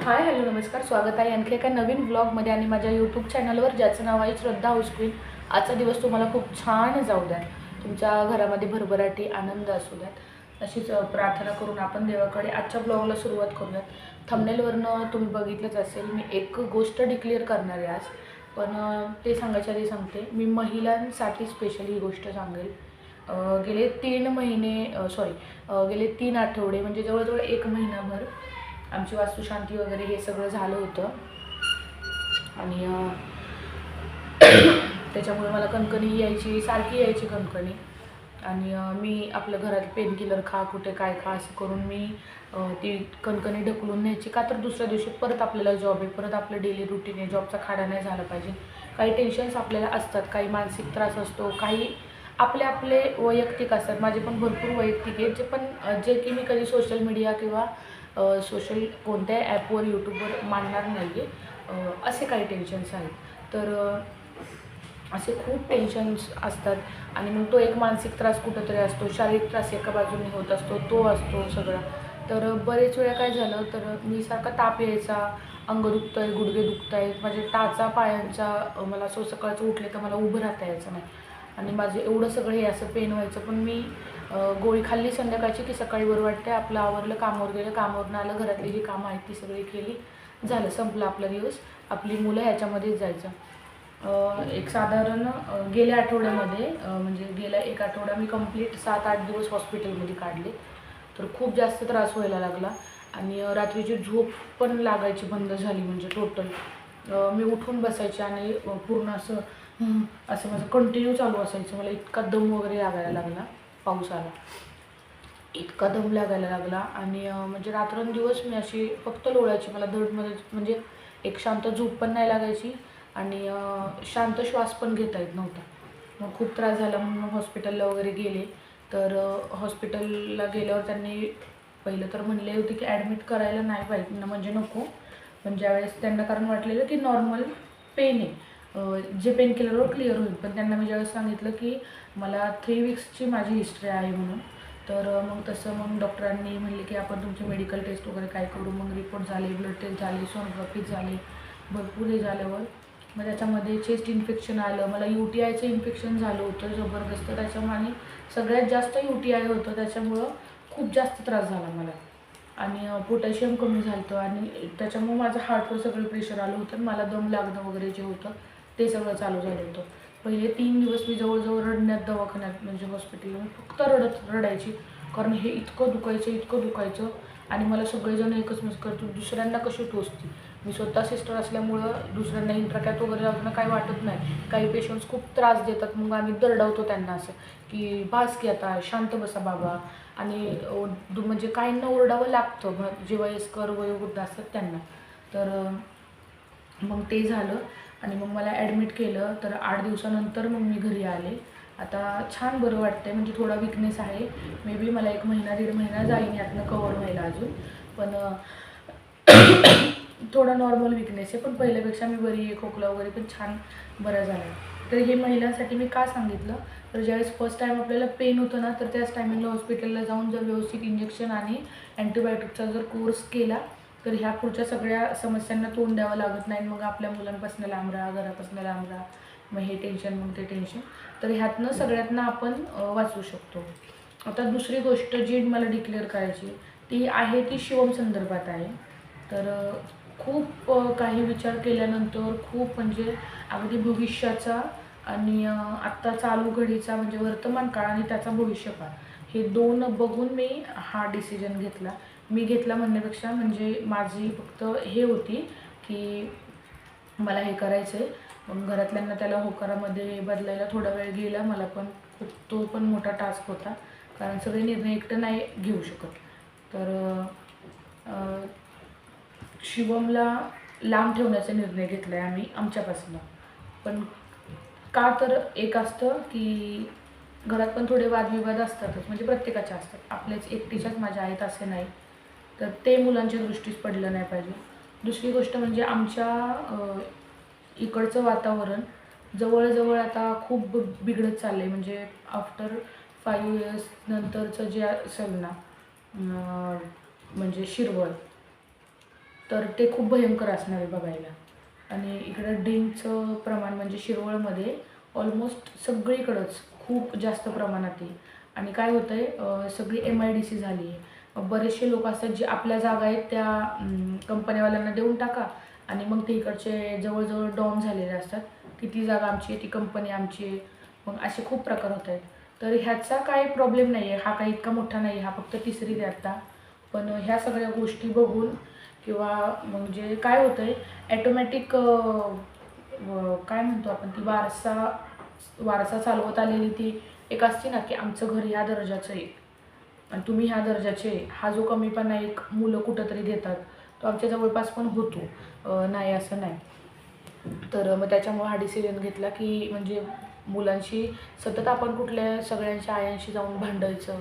Hi hello नमस्कार, स्वागत आहे आणखी एका नवीन व्लॉगमध्ये आणि माझ्या यूट्यूब चॅनलवर, ज्याचं नाव आहे श्रद्धा हाऊस क्वीन. आजचा दिवस तुम्हाला खूप छान जाऊ द्यात, तुमच्या घरामध्ये भरभराटी आनंद असू द्यात अशीच प्रार्थना करून आपण देवाकडे आजच्या ब्लॉगला सुरुवात करूयात. थंबनेलवरनं तुम्ही बघितलंच असेल, मी एक गोष्ट डिक्लेअर करणार आहे आज, पण ते सांगायच्या आधी सांगते, मी महिलांसाठी स्पेशल ही गोष्ट सांगेल. गेले 3 महिने गेले 3 आठवडे म्हणजे जवळजवळ 1 महिनाभर आमची वास्तुशांती वगैरे हे सगळं झालं होतं आणि त्याच्यामुळे मला कणकणी यायची, सारखी यायची कणकणी. आणि मी आपलं घरात पेनकिलर खा, कुठे काय खा असं करून मी ती कणकणी ढकलून न्यायची. का तर दुसऱ्या दिवशी परत आपल्याला जॉब आहे, परत आपलं डेली रुटीन आहे, जॉबचा खाडा नाही झाला पाहिजे. काही टेन्शन्स आपल्याला असतात, काही मानसिक त्रास असतो, काही आपले आपले वैयक्तिक असतात. माझे पण भरपूर वैयक्तिक आहेत, जे की मी कधी सोशल मीडिया किंवा सोशल कोणत्याही ॲपवर यूट्यूबवर मांडणार नाही आहे. असे काही टेन्शन्स आहेत. तर असे खूप टेन्शन्स असतात आणि मग तो एक मानसिक त्रास कुठंतरी असतो, शारीरिक त्रास एका बाजूने होत असतो, तो असतो सगळा. तर बरेच वेळा काय झालं, तर मी सारखा ताप यायचा, अंग दुखतं आहे, गुडघे दुखत आहेत, माझे टाचा पायांचा, मला असं सकाळचं उठले तर मला उभं राहता यायचं नाही आणि माझे एवढं सगळं हे असं पेन व्हायचं. पण मी गोळी खाल्ली संध्याकाळची की सकाळी बरं वाटते, आपलं आवरलं, कामावर गेलं, कामावरून आलं, घरातली जी कामं आहेत ती सगळी केली, झालं, संपलं आपला दिवस, आपली मुलं ह्याच्यामध्येच जायचं. एक साधारण गेल्या आठवड्यामध्ये म्हणजे गेला 1 आठवडा मी कंप्लीट 7-8 दिवस हॉस्पिटलमध्ये काढले. तर खूप जास्त त्रास व्हायला लागला आणि रात्रीची झोप पण लागायची बंद झाली, म्हणजे टोटल. मी उठून बसायचे आणि पूर्ण असं असं माझं कंटिन्यू चालू असायचं. मला इतका दम वगैरे लागायला लागला, पाऊस आला, इतका दम लागायला लागला आणि म्हणजे रात्रंदिवस मी अशी फक्त लोळायची. मला धडमध्ये म्हणजे एक शांत झोप पण नाही लागायची आणि शांत श्वास पण घेता येत नव्हता. मग खूप त्रास झाला, म्हणून मग हॉस्पिटलला वगैरे गेले. तर हॉस्पिटलला गेल्यावर त्यांनी पहिलं तर म्हणले होते की ॲडमिट करायला नाही पाहिजे, म्हणजे नको. पण ज्यावेळेस त्यांना कारण वाटलेलं की नॉर्मल पेन आहे, जे पेन किलरवर क्लिअर होईल. पण त्यांना मी ज्यावेळेस सांगितलं की मला 3 वीक्सची माझी हिस्ट्री आहे म्हणून, तर मग तसं मग डॉक्टरांनी म्हणले की आपण तुमचे मेडिकल टेस्ट वगैरे काय करू. मग रिपोर्ट झाले, ब्लड टेस्ट झाले, सोनोग्राफी झाले, भरपूर हे झाल्यावर मग त्याच्यामध्ये चेस्ट इन्फेक्शन आलं. मला UTIचं इन्फेक्शन झालं होतं जबरदस्त, त्याच्यामुळे सगळ्यात जास्त UTI होतं, त्याच्यामुळं खूप जास्त त्रास झाला मला आणि पोटॅशियम कमी झालं होतं आणि त्याच्यामुळे माझं हार्टवर सगळं प्रेशर आलं होतं. मला दम लागणं वगैरे जे होतं ते सगळं चालू झालं होतं. पहिले 3 दिवस मी जवळजवळ रडण्यात, दवाखान्यात म्हणजे हॉस्पिटलला मी फक्त रडायची, कारण हे इतकं दुखायचं आणि मला सगळेजण एकच मिस करतो, दुसऱ्यांना कशी टोचती. मी स्वतः सिस्टर असल्यामुळं दुसऱ्यांना इंट्राकॅट वगैरे लावताना काही वाटत नाही. काही पेशंट्स खूप त्रास देतात, मग आम्ही दरडावतो त्यांना असं की बास की आता, शांत बसा बाबा. आणि म्हणजे काहींना ओरडावं लागतं, जे वयस्कर वयोवृद्ध असतात त्यांना. तर मग ते झालं आणि मग मला ॲडमिट केलं. तर 8 दिवसानंतर मग मी घरी आले. आता छान बरं वाटतं आहे, म्हणजे थोडा विकनेस आहे. मे बी मला 1 महिना 1.5 महिना जाईन यातनं कव्हर व्हायला अजून, पण थोडा नॉर्मल विकनेस आहे. पण पहिल्यापेक्षा मी बरी आहे, खोकला वगैरे पण छान बरा झाला आहे. तर हे महिलांसाठी मी का सांगितलं, तर ज्यावेळेस फर्स्ट टाईम आपल्याला पेन होतं ना, तर त्याच टायमिंगला हॉस्पिटलला जाऊन जर व्यवस्थित इंजेक्शन आणि अँटीबायोटिकचा जर कोर्स केला, तर ह्या पुढच्या सगळ्या समस्यांना तोंड द्यावं लागत नाही. मग आपल्या मुलांपासून लांब राहा, घरापासून लांब राहा, मग हे टेन्शन, मग ते टेन्शन. तर ह्यातनं सगळ्यातनं आपण वाचू शकतो. आता दुसरी गोष्ट जी मला डिक्लेअर करायची ती आहे, ती शिवम संदर्भात आहे. तर खूप काही विचार केल्यानंतर, खूप म्हणजे अगदी भविष्याचा आणि आत्ता चालू घडीचा म्हणजे वर्तमान काळ आणि त्याचा भविष्यकाळ, हे 2 बघून मी हा डिसिजन घेतला. मी घेतला म्हणण्यापेक्षा म्हणजे माझी फक्त हे होती की मला हे करायचं आहे. मग घरातल्यांना त्याला होकारामध्ये बदलायला थोडा वेळ गेला मला, पण खूप तो पण मोठा टास्क होता, कारण सगळे निर्णय एकटं नाही घेऊ शकत. तर शिवमला लांब ठेवण्याचा निर्णय घेतला आहे आम्ही आमच्यापासून. पण का, तर एक असतं की घरात पण थोडे वादविवाद असतातच, म्हणजे प्रत्येकाच्या असतात, आपल्याच एकटीच्याच माझ्या आहेत असे नाही. तर ते मुलांच्या दृष्टीस पडलं नाही पाहिजे. दुसरी गोष्ट म्हणजे आमच्या इकडचं वातावरण जवळजवळ आता खूप बिघडत चाललं आहे. म्हणजे आफ्टर 5 इयर्स नंतरचं जे असेल ना, म्हणजे शिरवळ, तर ते खूप भयंकर असणार आहे बघायला. आणि इकडं डेंगचं प्रमाण म्हणजे शिरवळमध्ये ऑलमोस्ट सगळीकडंच खूप जास्त प्रमाणात आहे. आणि काय होतं आहे, सगळी MIDC झाली आहे. बरेचसे लोक असतात जे आपल्या जागा आहेत त्या कंपनीवाल्यांना देऊन टाका आणि मग ते इकडचे जवळजवळ डॉन झालेले असतात की ती जागा आमची आहे, ती कंपनी आमची आहे. मग असे खूप प्रकार होत आहेत. तर ह्याचा काही प्रॉब्लेम नाही आहे, हा काही इतका मोठा नाही आहे, हा फक्त तिसरी आता. पण ह्या सगळ्या गोष्टी बघून किंवा म्हणजे काय होतं आहे ॲटोमॅटिक काय म्हणतो आपण ती वारसा चालवत आलेली ती एक असते ना की आमचं घर ह्या दर्जाचं आहे आणि तुम्ही ह्या दर्जाचे, हा जो कमीपणा एक मुलं कुठंतरी देतात तो आमच्या जवळपास पण होतो, नाही असं नाही. तर मग त्याच्यामुळे हा डिसिजन घेतला की म्हणजे मुलांशी सतत आपण कुठल्या सगळ्यांच्या आयांशी जाऊन भांडायचं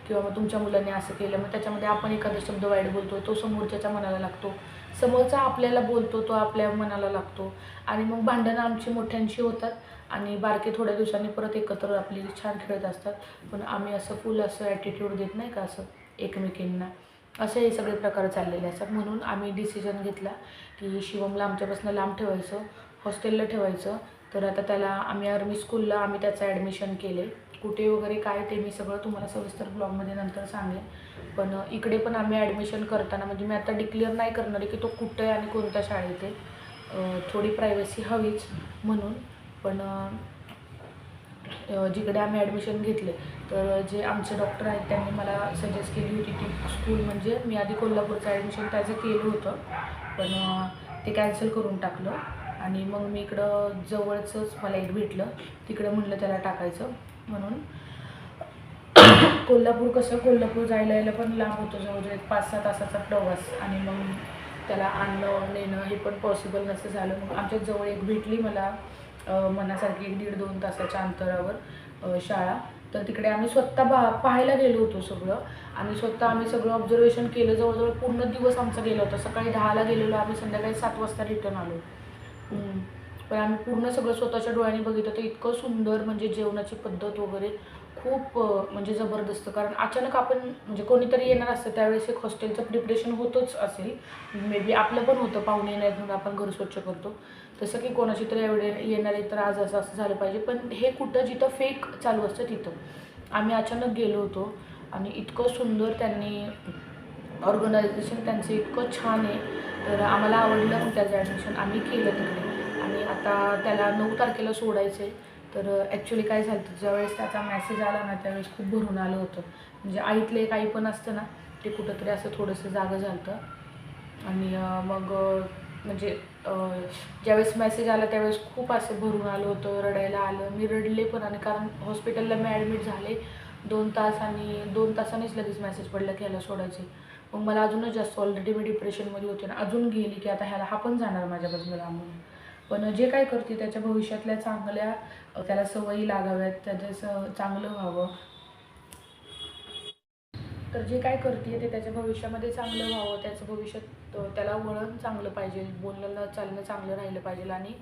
किंवा मग तुमच्या मुलांनी असं केलं, मग त्याच्यामध्ये आपण एखादा शब्द वाईट बोलतो, तो समोरच्याच्या मनाला लागतो, समोरचा आपल्याला बोलतो, तो आपल्या मनाला लागतो आणि मग भांडणं आमची मोठ्यांशी होतात आणि बारके थोड्या दिवसांनी परत एकत्र आपली छान खेळत असतात. पण आम्ही असं फुल असं ॲटिट्यूड देत नाही का असं एकमेकींना, असे हे सगळे प्रकार चाललेले असतात. म्हणून आम्ही डिसिजन घेतला की शिवमला आमच्यापासून लांब ठेवायचं, हॉस्टेलला ठेवायचं. तर आता त्याला आम्ही आर्मी स्कूलला आम्ही त्याचं ॲडमिशन केले. कुठे वगैरे काय ते मी सगळं तुम्हाला सविस्तर ब्लॉगमध्ये नंतर सांगेन. पण इकडे पण आम्ही ॲडमिशन करताना म्हणजे मी आता डिक्लेअर नाही करणार आहे की तो कुठे आहे आणि कोणत्या शाळेत आहे, थोडी प्रायव्हसी हवीच म्हणून. पण जिकडे आम्ही ॲडमिशन घेतले तर जे आमचे डॉक्टर आहेत त्यांनी मला सजेस्ट केली होती ती स्कूल, म्हणजे मी आधी कोल्हापूरचं ॲडमिशन त्याचं केलं होतं पण ते कॅन्सल करून टाकलं आणि मग मी इकडं जवळचंच मला एक भेटलं, तिकडं म्हणलं त्याला टाकायचं म्हणून. कोल्हापूर जायला यायला पण लांब होतं, जवळजवळ एक 5-6 तासाचा प्रवास आणि मग त्याला आणणं नेणं हे पण पॉसिबल नसं झालं. मग आमच्या जवळ एक भेटली मला मनासारखी 1-1.5-2 तासाच्या अंतरावर शाळा. तर तिकडे आम्ही स्वतः पाहायला गेलो होतो सगळं आणि स्वतः आम्ही सगळं ऑब्झर्वेशन केलं. जवळजवळ पूर्ण दिवस आमचा गेला होता. सकाळी 10ला गेलेलो आम्ही, संध्याकाळी 7 वाजता रिटर्न आलो. पण आम्ही पूर्ण सगळं स्वतःच्या डोळ्यांनी बघितलं. तर इतकं सुंदर म्हणजे जेवणाची पद्धत वगैरे खूप म्हणजे जबरदस्त. कारण अचानक आपण म्हणजे कोणीतरी येणार असतं त्यावेळेस एक हॉस्टेलचं प्रिपरेशन होतच असेल, मे बी आपलं पण होतं, पाहुणे येणार म्हणून आपण घर स्वच्छ करतो तसं की कोणाची तरी एवढे येणारे तर आज असं असं झालं पाहिजे. पण हे कुठं जिथं फेक चालू असतं तिथं आम्ही अचानक गेलो होतो आणि इतकं सुंदर त्यांनी ऑर्गनायझेशन त्यांचं इतकं छान आहे. तर आम्हाला आवडलं मग त्याचं ॲडमिशन आम्ही केलं तिकडे आणि आता त्याला 9 तारखेला सोडायचं आहे. तर ॲक्च्युली काय झालं होतं, ज्यावेळेस त्याचा मेसेज आला ना त्यावेळेस खूप भरून आलं होतं. म्हणजे आईतलं एक आई पण असतं ना ते कुठंतरी असं थोडंसं जागं झालं होतं आणि मग म्हणजे ज्यावेळेस मेसेज आला त्यावेळेस खूप असं भरून आलं होतं, रडायला आलं, मी रडले पण. आणि कारण हॉस्पिटलला मी ॲडमिट झाले 2 तास आणि 2 तासांनीच लगेच मेसेज पडला की ह्याला सोडायचे. मग मला अजूनच जास्त, ऑलरेडी मी डिप्रेशनमध्ये होते ना, अजून गेली की आता ह्याला हा पण जाणार माझ्यापासून लांबून. पण जे काय करते त्याच्या भविष्यातल्या चांगल्या त्याला सवयी लागाव्यात, त्याचं चांगलं व्हावं. तर जे काय करते ते त्याच्या भविष्यामध्ये चांगलं व्हावं, त्याचं भविष्यात त्याला वळण चांगलं पाहिजे, बोलणं चालणं चांगलं राहिलं पाहिजे. आणि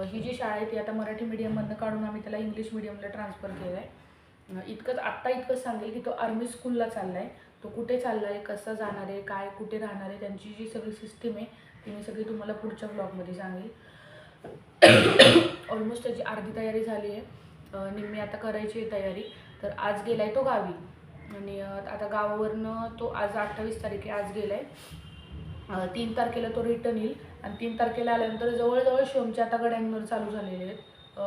ही जी शाळा आहे ती आता मराठी मीडियममधनं काढून आम्ही त्याला इंग्लिश मीडियमला ट्रान्सफर केलं आहे. इतकंच सांगेल की तो आर्मी स्कूलला चालला आहे. तो कुठे चालला आहे, कसं जाणार आहे, काय कुठे राहणार आहे, त्यांची जी सगळी सिस्टीम आहे ती मी सगळी तुम्हाला पुढच्या ब्लॉगमध्ये सांगेल. ऑलमोस्ट त्याची अर्धी तयारी झाली आहे, निम्मी आता करायची आहे तयारी. तर आज गेला आहे तो गावी आणि आता गावावरनं तो आज 28 तारीख आहे, आज गेला आहे. 3 तारखेला तो रिटर्न येईल आणि 3 तारखेला आल्यानंतर जवळजवळ शिवमचे आता गड्यांवर चालू झालेले आहेत.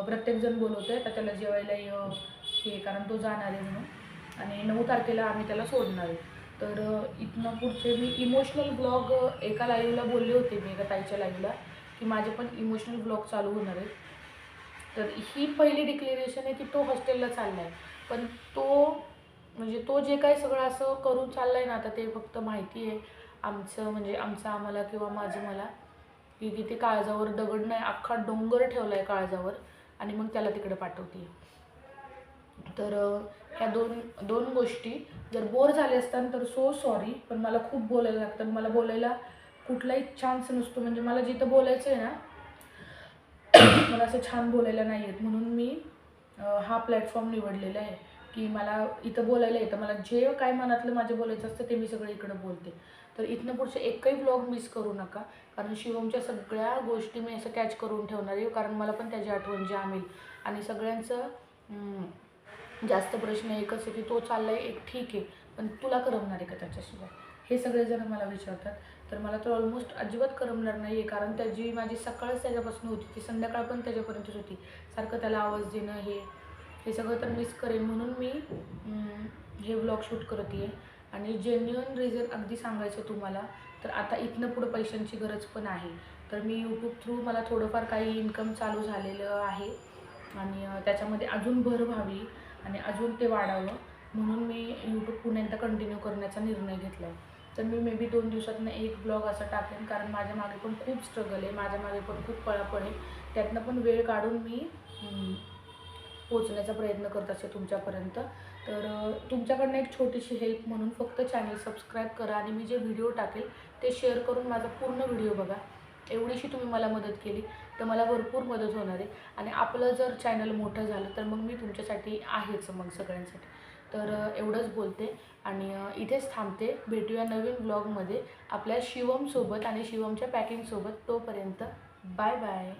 प्रत्येकजण बोलवतो आहे, तर त्याला जेवायला हे, कारण तो जाणार आहे म्हणून. आणि 9 तारखेला आम्ही त्याला सोडणार आहे. तर इथनं पुढचे मी इमोशनल ब्लॉग एका लाईव्हला बोलले होते, मी एका ताईच्या लाईव्हला, की माझे पण इमोशनल ब्लॉग चालू होणार आहेत. तर ही पहिली डिक्लेरेशन आहे की तो हॉस्टेलला चालला आहे. पण तो जे काही सगळं असं करून चालला आहे ना, आता ते फक्त माहिती आहे आमचं आम्हाला किंवा माझं मला, की तिथे काळजावर दगड नाही, अख्खा डोंगर ठेवला आहे काळजावर आणि मग त्याला तिकडे पाठवते. तर ह्या दोन गोष्टी जर बोर झाले असतात तर सो सॉरी, पण मला खूप बोलायला लागतं. मला बोलायला कुठलाही चान्स नसतो. म्हणजे मला जिथं बोलायचं आहे ना, मला असं छान बोलायला नाही येत. म्हणून मी हा प्लॅटफॉर्म निवडलेला आहे की मला इथं बोलायला येतं. मला जे काय मनातलं माझं बोलायचं असतं ते मी सगळं इकडं बोलते. तर इथनं पुढचे एकही व्लॉग मिस करू नका, कारण शिवमच्या सगळ्या गोष्टी मी असं कॅच करून ठेवणार आहे, कारण मला पण त्याची आठवण जाम येईल. आणि सगळ्यांचं जास्त प्रश्न एकच आहे की तो चाललाय एक ठीक आहे, पण तुला करमणार आहे का त्याच्याशिवाय, हे सगळेजण मला विचारतात. तर मला तर ऑलमोस्ट अजिबात करमणार नाही आहे, कारण त्याची माझी सकाळच त्याच्यापासून होती, ती संध्याकाळ पण त्याच्यापर्यंतच होती. सारखं त्याला आवाज देणं हे सगळं तर मिस करेन, म्हणून मी हे व्लॉग शूट करते आहे. आणि जेन्युइन रिझन अगदी सांगायचं तुम्हाला तर आता इथनं पुढं पैशांची गरज पण आहे. तर मी यूट्यूब थ्रू मला थोडंफार काही इन्कम चालू झालेलं आहे आणि त्याच्यामध्ये अजून भर व्हावी आणि अजून ते वाढावं, म्हणून मी यूट्यूब पुन्हा एकदा कंटिन्यू करण्याचा निर्णय घेतला आहे. तर मी मे बी 2 दिवसातनं एक ब्लॉग असा टाकेन, कारण माझ्या मागे पण खूप स्ट्रगल आहे, माझ्या मागे पण खूप पळापळ आहे. त्यातनं पण वेळ काढून मी पोचण्याचा प्रयत्न करत असते तुमच्यापर्यंत. तर तुमच्याकडनं एक छोटीशी हेल्प म्हणून फक्त चॅनल सबस्क्राईब करा आणि मी जे व्हिडिओ टाकेल ते शेअर करून माझा पूर्ण व्हिडिओ बघा. एवढीशी तुम्ही मला मदत केली तर मला भरपूर मदत होणार आहे. आणि आपलं जर चॅनल मोठं झालं तर मग मी तुमच्यासाठी आहेच मग सगळ्यांसाठी. तर एवढंच बोलते आणि इथेच थांबते. भेटूया नवीन ब्लॉगमध्ये आपल्या शिवमसोबत आणि शिवमच्या पॅकिंगसोबत. तोपर्यंत बाय बाय.